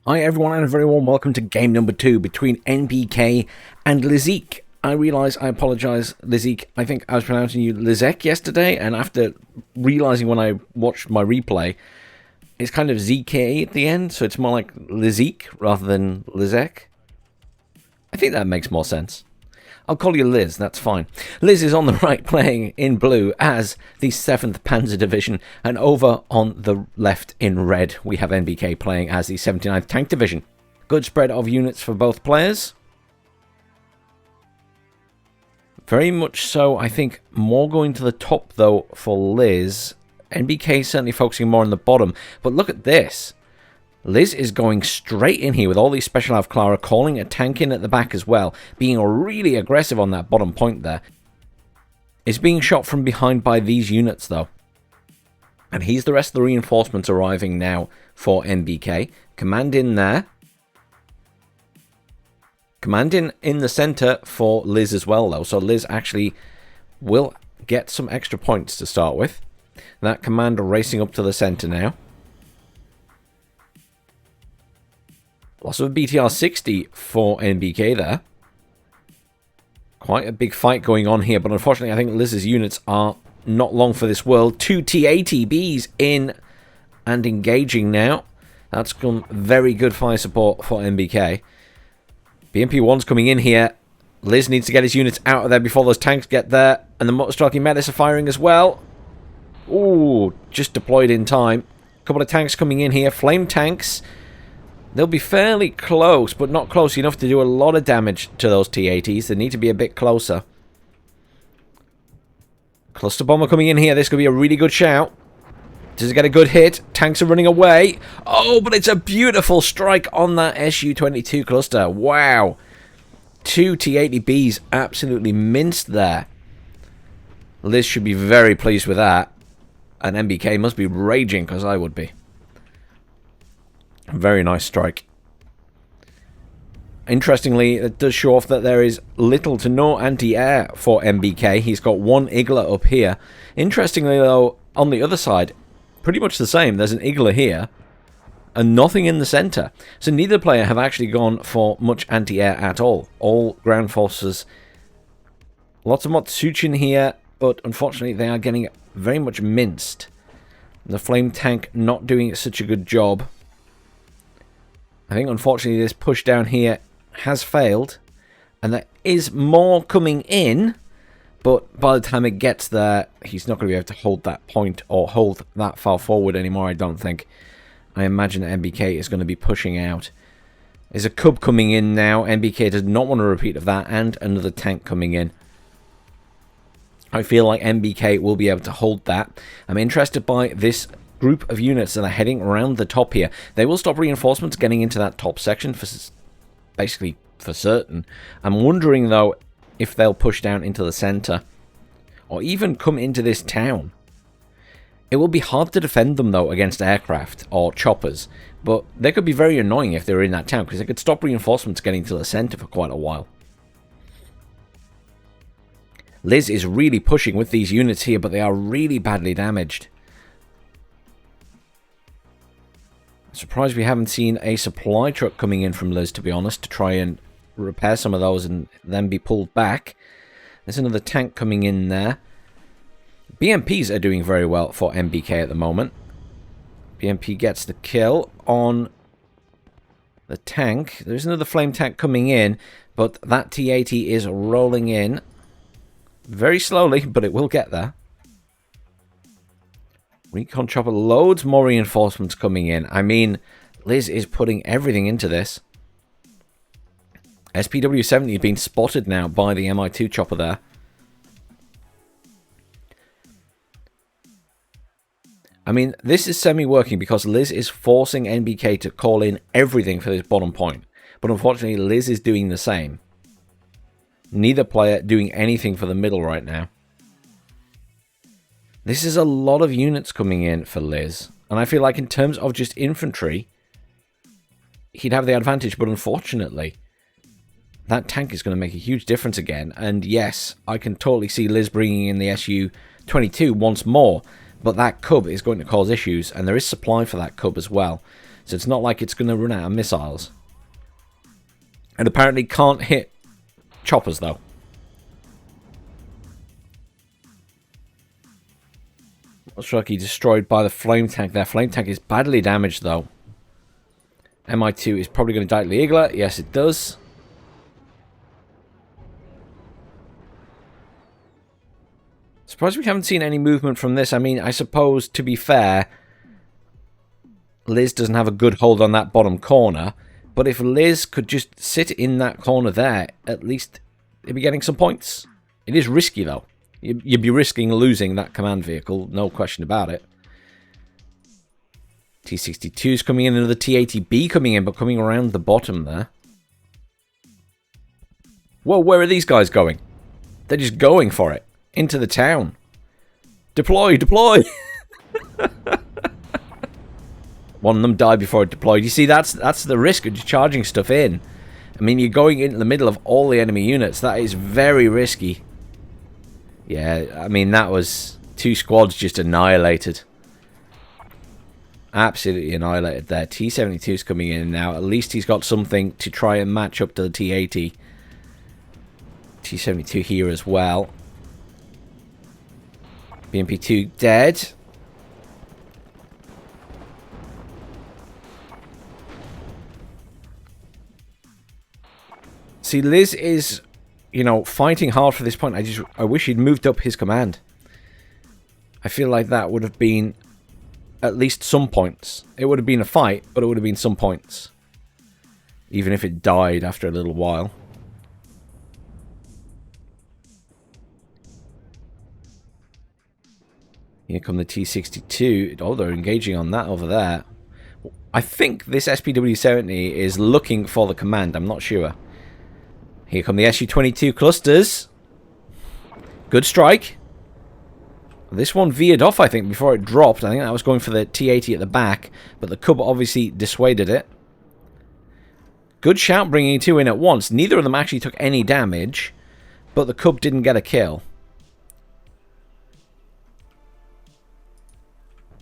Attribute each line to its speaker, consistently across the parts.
Speaker 1: Hi everyone and a very warm welcome to game number 2 between NBK and Liszke. I realise, I apologise, Liszke. I think I was pronouncing you Liszke yesterday, and after realising when I watched my replay, it's kind of ZK at the end, so it's more like Liszke rather than Liszke. I think that makes more sense. I'll call you Liz, that's fine. Liz is on the right playing in blue as the 7th Panzer Division, and over on the left in red we have NBK playing as the 79th Tank Division. Good spread of units for both players. Very much so, I think, more going to the top though for Liz. NBK certainly focusing more on the bottom, but look at this. Liz is going straight in here with all these Special Av Clara, calling a tank in at the back as well, being really aggressive on that bottom point there. Is being shot from behind by these units though. And here's the rest of the reinforcements arriving now for NBK. Command in there. Command in the center for Liz as well though, so Liz actually will get some extra points to start with. That command racing up to the center now. Loss of a BTR-60 for NBK there. Quite a big fight going on here, but unfortunately I think Liz's units are not long for this world. 2 T-80Bs in and engaging now. That's gone very good fire support for NBK. BMP-1's coming in here. Liz needs to get his units out of there before those tanks get there. And the motor-striking medics are firing as well. Ooh, just deployed in time. A couple of tanks coming in here. Flame tanks. They'll be fairly close, but not close enough to do a lot of damage to those T-80s. They need to be a bit closer. Cluster bomber coming in here. This could be a really good shout. Does it get a good hit? Tanks are running away. Oh, but it's a beautiful strike on that Su-22 cluster. Wow. 2 T-80Bs absolutely minced there. Liz should be very pleased with that. And NBK must be raging, because I would be. Very nice strike. Interestingly, it does show off that there is little to no anti-air for NBK. He's got one Igla up here. Interestingly, though, on the other side, pretty much the same. There's an Igla here and nothing in the center. So neither player have actually gone for much anti-air at all. All ground forces. Lots of Motsuchin here, but unfortunately they are getting very much minced. The flame tank not doing such a good job. I think, unfortunately, this push down here has failed. And there is more coming in. But by the time it gets there, he's not going to be able to hold that point or hold that far forward anymore, I don't think. I imagine that NBK is going to be pushing out. There's a Cub coming in now. NBK does not want a repeat of that. And another tank coming in. I feel like NBK will be able to hold that. I'm interested by this group of units that are heading around the top here. They will stop reinforcements getting into that top section, for basically for certain. I'm wondering though if they'll push down into the center or even come into this town. It will be hard to defend them though against aircraft or choppers, but they could be very annoying if they were in that town, because they could stop reinforcements getting to the center for quite a while. Liz is really pushing with these units here, but they are really badly damaged. Surprised we haven't seen a supply truck coming in from Liz, to be honest, to try and repair some of those and then be pulled back. There's another tank coming in there. BMPs are doing very well for NBK at the moment. BMP gets the kill on the tank. There's another flame tank coming in, but that T-80 is rolling in very slowly, but it will get there. Recon chopper, loads more reinforcements coming in. I mean, Liz is putting everything into this. SPW-70 has been spotted now by the Mi-2 chopper there. I mean, this is semi-working because Liz is forcing NBK to call in everything for this bottom point. But unfortunately, Liz is doing the same. Neither player doing anything for the middle right now. This is a lot of units coming in for Liz. And I feel like in terms of just infantry, he'd have the advantage. But unfortunately, that tank is going to make a huge difference again. And yes, I can totally see Liz bringing in the Su-22 once more. But that Cub is going to cause issues. And there is supply for that Cub as well. So it's not like it's going to run out of missiles. And apparently can't hit choppers, though. Looks like he's destroyed by the flame tank there. Flame tank is badly damaged, though. MI2 is probably going to die to the Igla. Yes, it does. Surprised we haven't seen any movement from this. I mean, I suppose, to be fair, Liz doesn't have a good hold on that bottom corner. But if Liz could just sit in that corner there, at least he'd be getting some points. It is risky, though. You'd be risking losing that command vehicle, no question about it. T-62's coming in, another T-80B coming in, but coming around the bottom there. Whoa, where are these guys going? They're just going for it. Into the town. Deploy, deploy! One of them died before it deployed. You see, that's the risk of just charging stuff in. I mean, you're going into the middle of all the enemy units. That is very risky. Yeah, I mean, that was 2 squads just annihilated. Absolutely annihilated there. T-72's coming in now. At least he's got something to try and match up to the T-80. T-72 here as well. BMP-2 dead. See, Liz is, you know, fighting hard for this point. I wish he'd moved up his command. I feel like that would have been at least some points. It would have been a fight, but it would have been some points. Even if it died after a little while. Here come the T-62. Oh, they're engaging on that over there. I think this SPW-70 is looking for the command. I'm not sure. Here come the Su-22 clusters. Good strike. This one veered off, I think, before it dropped. I think that was going for the T-80 at the back, but the Cub obviously dissuaded it. Good shout bringing 2 in at once. Neither of them actually took any damage, but the Cub didn't get a kill.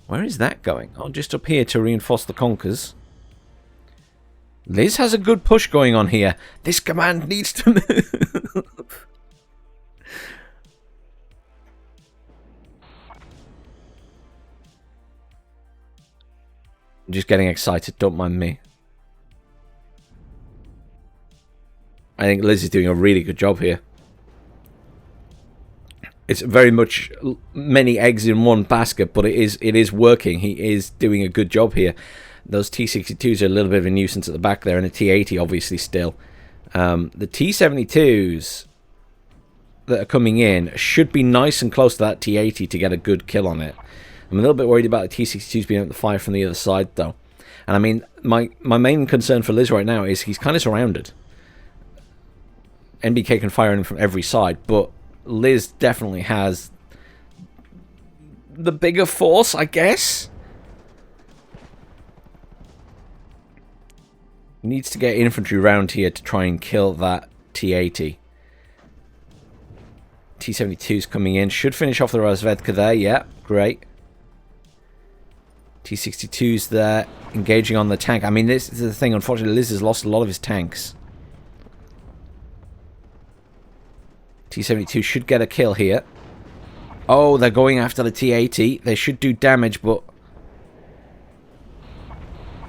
Speaker 1: Where is that going? Oh, just up here to reinforce the Conkers. Liz has a good push going on here. This command needs to move. I'm just getting excited, don't mind me. I think Liz is doing a really good job here. It's very much many eggs in one basket, but it is working. He is doing a good job here. Those T-62s are a little bit of a nuisance at the back there, and the T-80 obviously still. The T-72s that are coming in should be nice and close to that T-80 to get a good kill on it. I'm a little bit worried about the T-62s being able to fire from the other side, though. And I mean, my main concern for Liz right now is he's kind of surrounded. NBK can fire him from every side, but Liz definitely has the bigger force, I guess. Needs to get infantry round here to try and kill that T-80. T-72's coming in. Should finish off the Razvedka there. Yeah, great. T-62's there, engaging on the tank. I mean, this is the thing. Unfortunately, Liz has lost a lot of his tanks. T-72 should get a kill here. Oh, they're going after the T-80. They should do damage, but...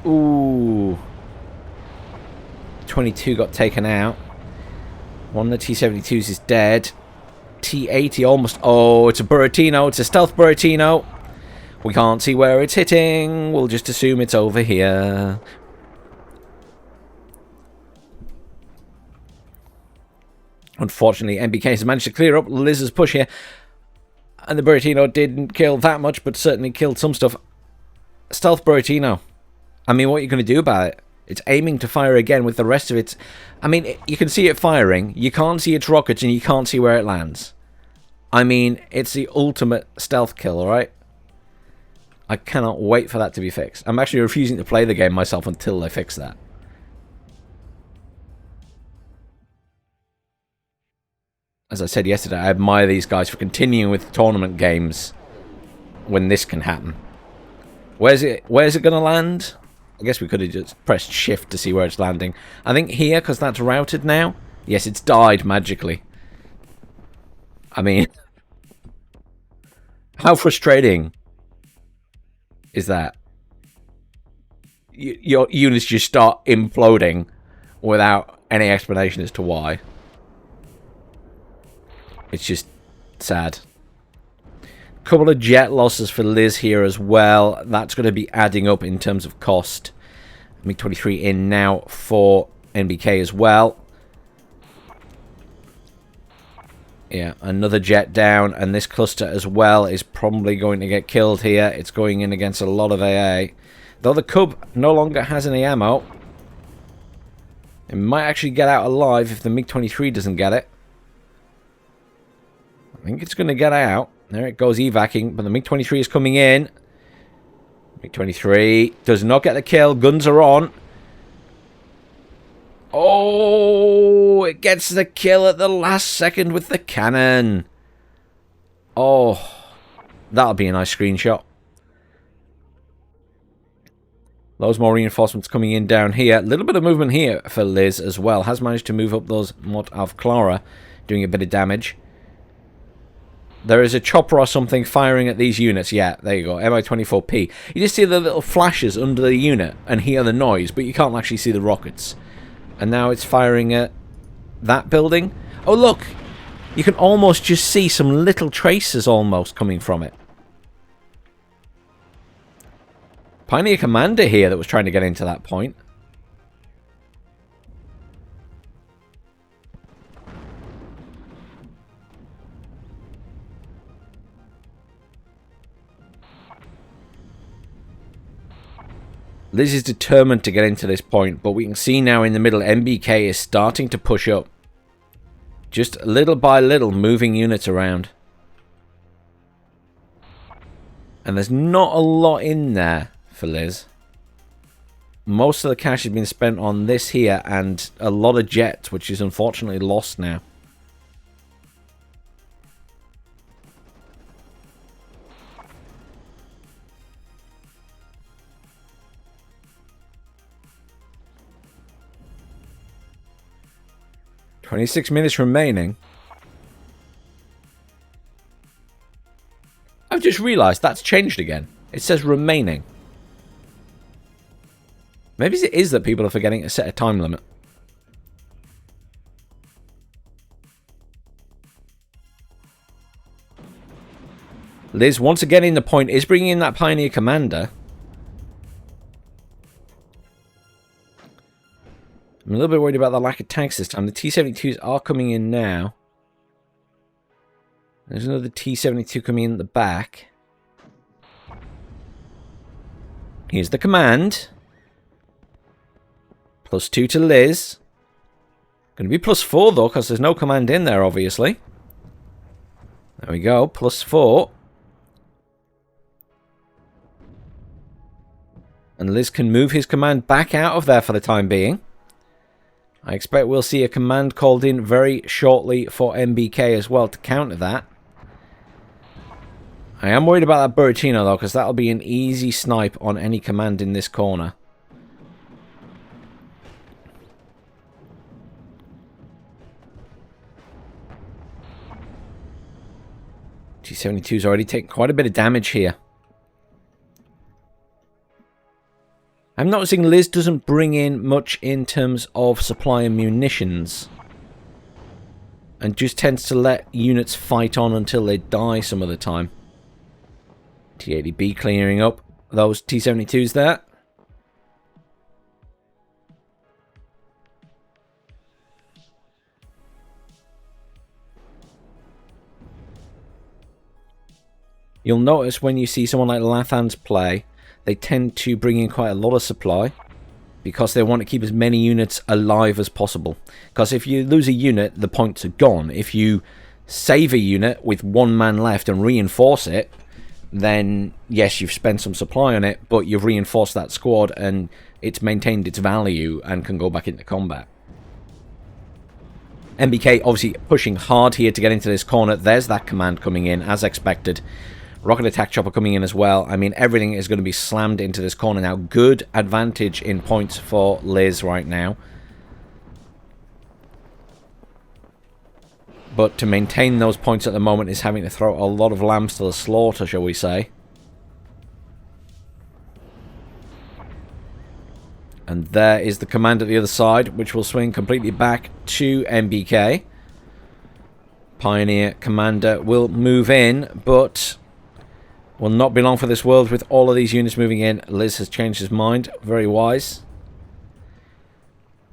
Speaker 1: Ooh. 22 got taken out. One of the T-72s is dead. T-80 almost... Oh, it's a Buratino. It's a stealth Buratino. We can't see where it's hitting. We'll just assume it's over here. Unfortunately, NBK has managed to clear up Liz's push here. And the Buratino didn't kill that much, but certainly killed some stuff. Stealth Buratino. I mean, what are you going to do about it? It's aiming to fire again with the rest of its... I mean, you can see it firing. You can't see its rockets, and you can't see where it lands. I mean, it's the ultimate stealth kill, alright? I cannot wait for that to be fixed. I'm actually refusing to play the game myself until they fix that. As I said yesterday, I admire these guys for continuing with tournament games when this can happen. Where's it going to land? I guess we could have just pressed shift to see where it's landing. I think here, because that's routed now. Yes, it's died magically. I mean, how frustrating is that? Your units just start imploding without any explanation as to why. It's just sad. Couple of jet losses for Liz here as well. That's going to be adding up in terms of cost. MiG-23 in now for NBK as well. Yeah, another jet down, and this cluster as well is probably going to get killed here. It's going in against a lot of AA. Though the Cub no longer has any ammo. It might actually get out alive if the MiG-23 doesn't get it. I think it's going to get out. There it goes evacing, but the MiG-23 is coming in. MiG-23 does not get the kill. Guns are on. Oh, it gets the kill at the last second with the cannon. Oh, that'll be a nice screenshot. Loads more reinforcements coming in down here. A little bit of movement here for Liz as well. Has managed to move up those Mod of Clara, doing a bit of damage. There is a chopper or something firing at these units. Yeah, there you go. Mi-24P. You just see the little flashes under the unit and hear the noise, but you can't actually see the rockets. And now it's firing at that building. Oh, look! You can almost just see some little traces almost coming from it. Pioneer Commander here that was trying to get into that point. Liz is determined to get into this point, but we can see now in the middle, NBK is starting to push up. Just little by little, moving units around. And there's not a lot in there for Liz. Most of the cash has been spent on this here, and a lot of jets, which is unfortunately lost now. "26 minutes remaining." I've just realised that's changed again. It says remaining. Maybe it is that people are forgetting to set a time limit. Liz, once again in the point, is bringing in that Pioneer Commander. I'm a little bit worried about the lack of tanks this time. The T-72s are coming in now. There's another T-72 coming in at the back. Here's the command. +2 to Liz. Going to be +4 though, because there's no command in there, obviously. There we go, +4. And Liz can move his command back out of there for the time being. I expect we'll see a command called in very shortly for NBK as well to counter that. I am worried about that Buratino though, because that'll be an easy snipe on any command in this corner. T-72's already taken quite a bit of damage here. I'm noticing Liz doesn't bring in much in terms of supply and munitions. And just tends to let units fight on until they die some of the time. T-80B clearing up those T-72s there. You'll notice when you see someone like Lathans play, they tend to bring in quite a lot of supply because they want to keep as many units alive as possible. Because if you lose a unit, the points are gone. If you save a unit with one man left and reinforce it, then yes, you've spent some supply on it, but you've reinforced that squad and it's maintained its value and can go back into combat. NBK obviously pushing hard here to get into this corner. There's that command coming in as expected. Rocket attack chopper coming in as well. I mean, everything is going to be slammed into this corner now. Good advantage in points for Liz right now. But to maintain those points at the moment is having to throw a lot of lambs to the slaughter, shall we say. And there is the command at the other side, which will swing completely back to NBK. Pioneer Commander will move in, but will not be long for this world with all of these units moving in. Liz has changed his mind. Very wise.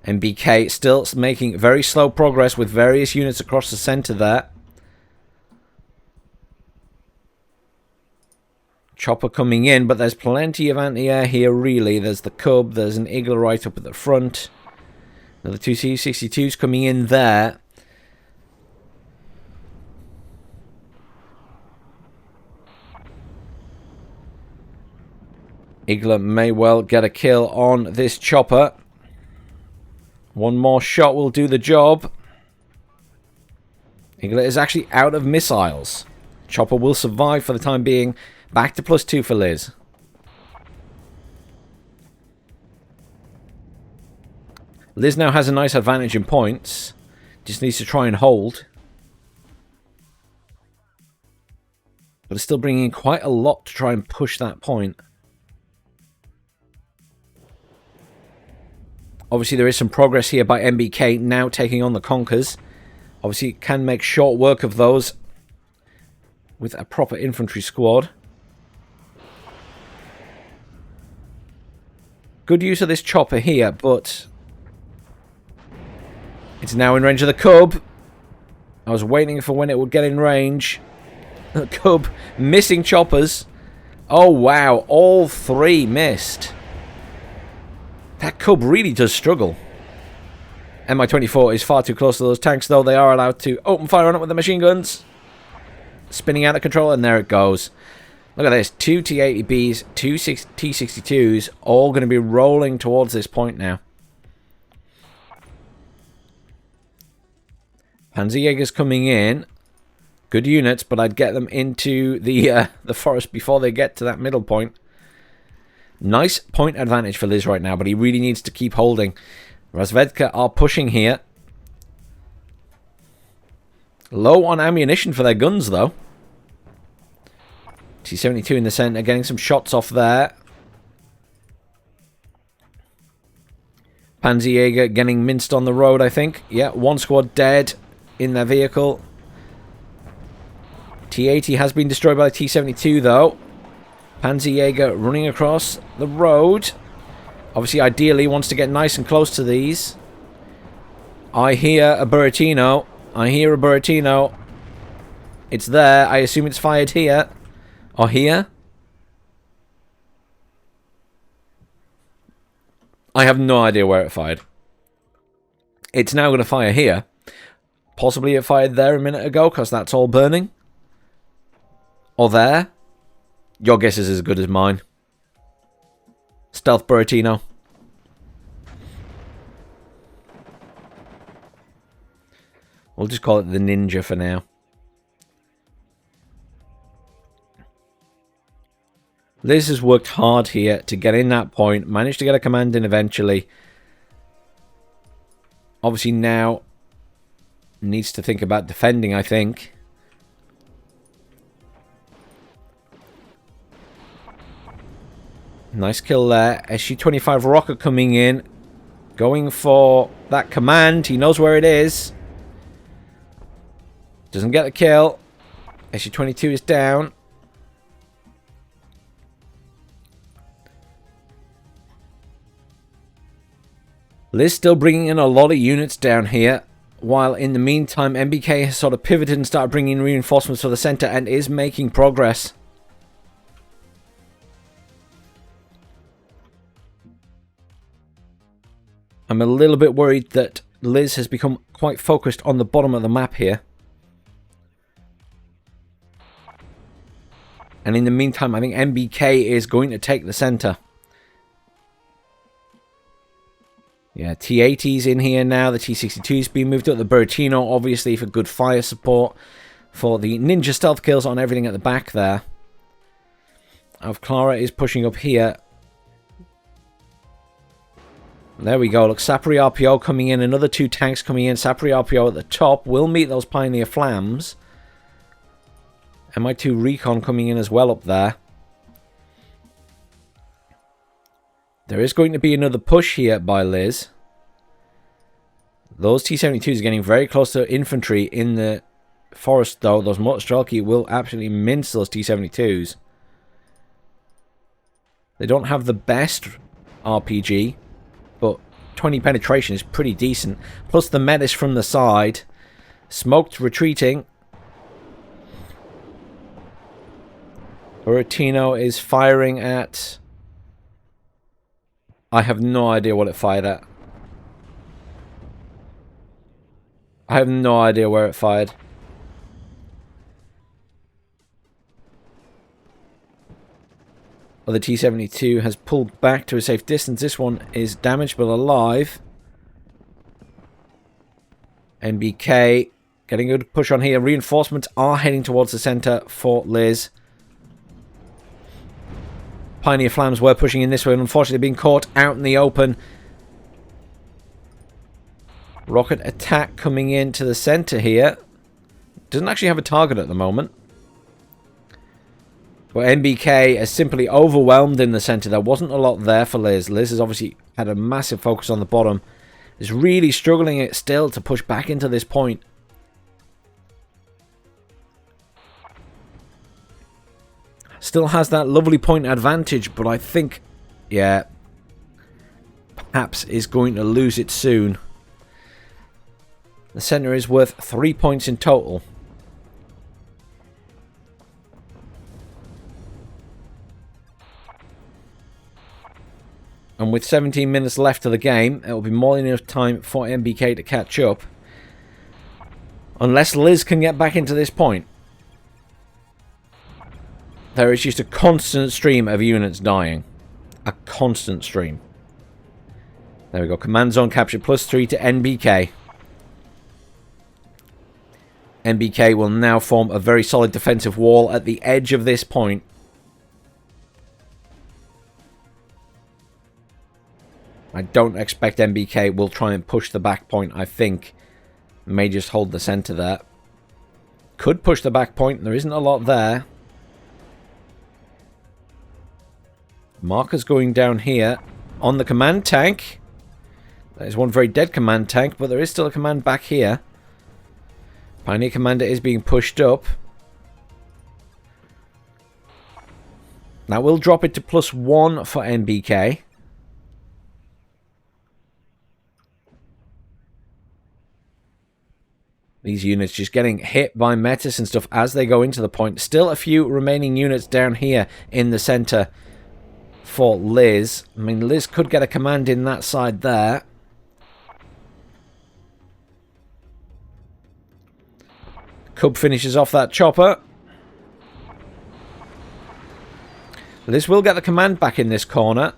Speaker 1: NBK still making very slow progress with various units across the center there. Chopper coming in, but there's plenty of anti-air here, really. There's the Cub, there's an Eagle right up at the front. Another two T-62s coming in there. Eagle may well get a kill on this chopper. One more shot will do the job. Eagle is actually out of missiles. Chopper will survive for the time being. Back to +2 for Liz. Liz now has a nice advantage in points. Just needs to try and hold. But it's still bringing in quite a lot to try and push that point. Obviously, there is some progress here by NBK now taking on the Conkers. Obviously, can make short work of those with a proper infantry squad. Good use of this chopper here, but it's now in range of the Cub. I was waiting for when it would get in range. The Cub missing choppers. Oh, wow. All three missed. That Cub really does struggle. Mi-24 is far too close to those tanks, though. They are allowed to open fire on it with the machine guns. Spinning out of control, and there it goes. Look at this. 2 T-80Bs, 2 T-62s, all going to be rolling towards this point now. Panzerjäger's coming in. Good units, but I'd get them into the forest before they get to that middle point. Nice point advantage for Liz right now, but he really needs to keep holding. Razvedka are pushing here. Low on ammunition for their guns, though. T-72 in the center, getting some shots off there. Panzerjäger getting minced on the road, I think. Yeah, one squad dead in their vehicle. T-80 has been destroyed by the T-72, though. Panzerjäger running across the road. Obviously, ideally, wants to get nice and close to these. I hear a Buratino. I hear a Buratino. It's there. I assume it's fired here. Or here? I have no idea where it fired. It's now going to fire here. Possibly it fired there a minute ago, because that's all burning. Or there. Your guess is as good as mine. Stealth Buratino. We'll just call it the Ninja for now. Liz has worked hard here to get in that point. Managed to get a command in eventually. Obviously now needs to think about defending, I think. Nice kill there. SU-25 rocket coming in. Going for that command. He knows where it is. Doesn't get the kill. SU-22 is down. Liz still bringing in a lot of units down here, while in the meantime NBK has sort of pivoted and started bringing in reinforcements for the center and is making progress. I'm a little bit worried that Liz has become quite focused on the bottom of the map here. And in the meantime, I think NBK is going to take the center. Yeah, T-80's in here now. The T-62's been moved up. The Buratino, obviously, for good fire support. For the ninja stealth kills on everything at the back there. of Clara is pushing up here. There we go. Look, Sapri RPO coming in. Another 2 tanks coming in. Sapri RPO at the top. Will meet those Pioneer Flams. MI2 Recon coming in as well up there. There is going to be another push here by Liz. Those T-72s are getting very close to infantry in the forest, though. Those Motostrelki will absolutely mince those T-72s. They don't have the best RPG, but 20 penetration is pretty decent. Plus the Metis from the side. Smoked retreating. Buratino is firing at... I have no idea what it fired at. I have no idea where it fired. Well, the T-72 has pulled back to a safe distance. This one is damaged but alive. NBK getting a good push on here. Reinforcements are heading towards the center for Liz. Pioneer Flams were pushing in this way and unfortunately being caught out in the open. Rocket attack coming into the center here. Doesn't actually have a target at the moment. But NBK is simply overwhelmed in the center. There wasn't a lot there for Liz. Liz has obviously had a massive focus on the bottom. Is really struggling still to push back into this point. Still has that lovely point advantage, but I think, yeah, perhaps is going to lose it soon. The center is worth 3 points in total. And with 17 minutes left of the game, it will be more than enough time for NBK to catch up. Unless Liz can get back into this point. There is just a constant stream of units dying. A constant stream. There we go. Command zone captured. +3 to NBK. NBK will now form a very solid defensive wall at the edge of this point. I don't expect NBK will try and push the back point. I think may just hold the center there. Could push the back point. There isn't a lot there. Markers going down here on the command tank. That is one very dead command tank, but there is still a command back here. Pioneer Commander is being pushed up. That will drop it to +1 for NBK. These units just getting hit by Metis and stuff as they go into the point. Still a few remaining units down here in the center for Liz. I mean, Liz could get a command in that side there. Cub finishes off that chopper. Liz will get the command back in this corner.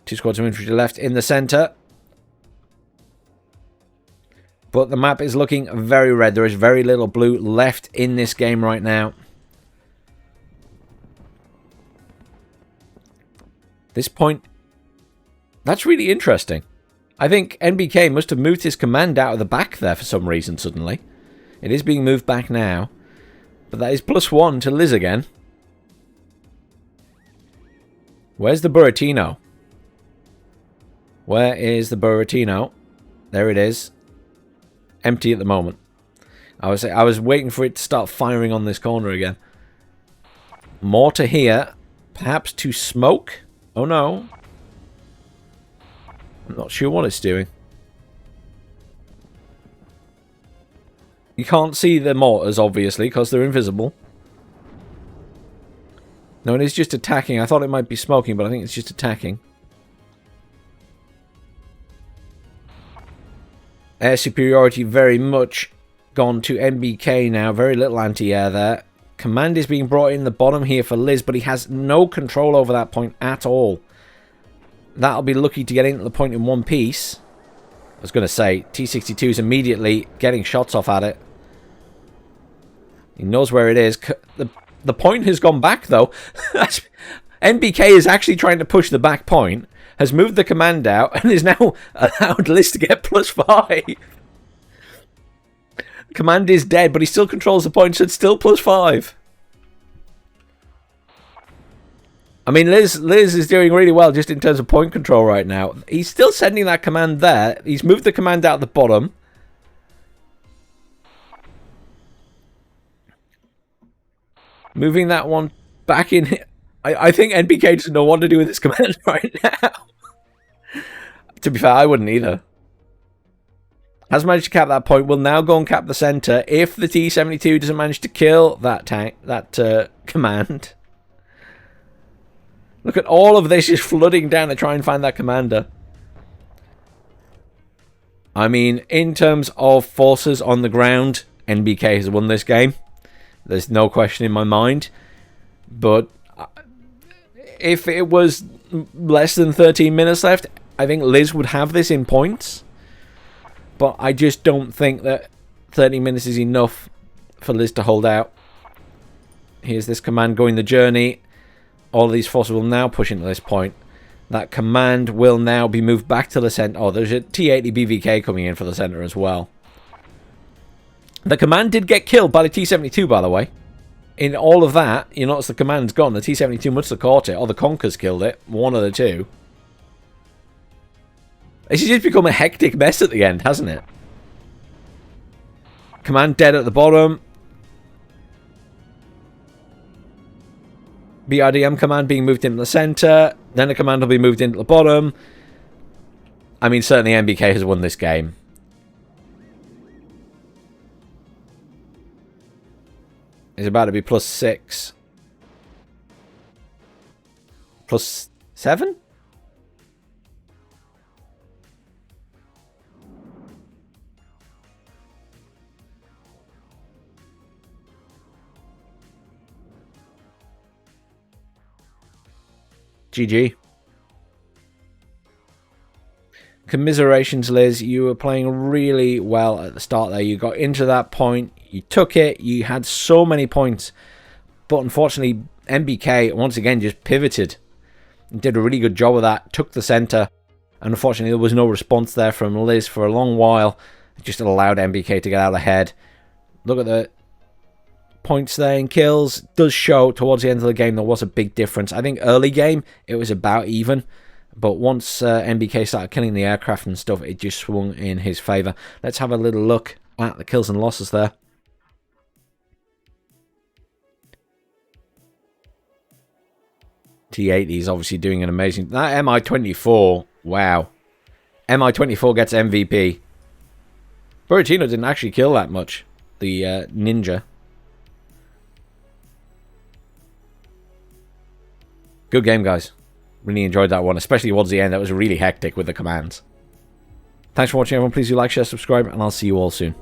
Speaker 1: 2 squads of infantry left in the center. But the map is looking very red. There is very little blue left in this game right now. This point, that's really interesting. I think NBK must have moved his command out of the back there for some reason suddenly. It is being moved back now. But that is +1 to Liz again. Where's the Buratino? Where is the Buratino? There it is. Empty at the moment. I was waiting for it to start firing on this corner again. Mortar here. Perhaps to smoke? Oh no. I'm not sure what it's doing. You can't see the mortars, obviously, because they're invisible. No, it is just attacking. I thought it might be smoking, but I think it's just attacking. Air superiority very much gone to NBK now. Very little anti-air there. Command is being brought in the bottom here for Liz, but he has no control over that point at all. That'll be lucky to get into the point in one piece. I was going to say, T-62 is immediately getting shots off at it. He knows where it is. The point has gone back, though. NBK is actually trying to push the back point, has moved the command out, and is now allowed Liz to get +5. Command is dead, but he still controls the point, so it's still +5. I mean, Liz is doing really well just in terms of point control right now. He's still sending that command there. He's moved the command out the bottom. Moving that one back in. I think NBK doesn't know what to do with this command right now. To be fair, I wouldn't either. Has managed to cap that point. Will now go and cap the center if the T-72 doesn't manage to kill that command. Look at all of this just flooding down to try and find that commander. I mean, in terms of forces on the ground, NBK has won this game. There's no question in my mind. But if it was less than 13 minutes left, I think Liz would have this in points. But I just don't think that 30 minutes is enough for Liz to hold out. Here's this command going the journey. All of these forces will now push into this point. That command will now be moved back to the center. Oh, there's a T-80 BVK coming in for the center as well. The command did get killed by the T-72, by the way. In all of that, you notice the command's gone. The T-72 must have caught it, or the Conker's killed it. One of the two. This has just become a hectic mess at the end, hasn't it? Command dead at the bottom. BRDM command being moved into the center. Then the command will be moved into the bottom. I mean, certainly NBK has won this game. It's about to be +6. +7? GG. Commiserations, Liz. You were playing really well at the start there. You got into that point. You took it. You had so many points. But unfortunately, NBK, once again, just pivoted. Did a really good job of that. Took the center. And unfortunately, there was no response there from Liz for a long while. It just allowed NBK to get out ahead. Look at the points there in kills. Does show towards the end of the game there was a big difference. I think early game it was about even, but once NBK started killing the aircraft and stuff, it just swung in his favor. Let's have a little look at the kills and losses there. T-80 is obviously doing an amazing. That Mi-24, wow. Mi-24 gets MVP. Buratino didn't actually kill that much. The ninja. Good game, guys. Really enjoyed that one, especially towards the end. That was really hectic with the commands. Thanks for watching, everyone. Please do like, share, subscribe, and I'll see you all soon.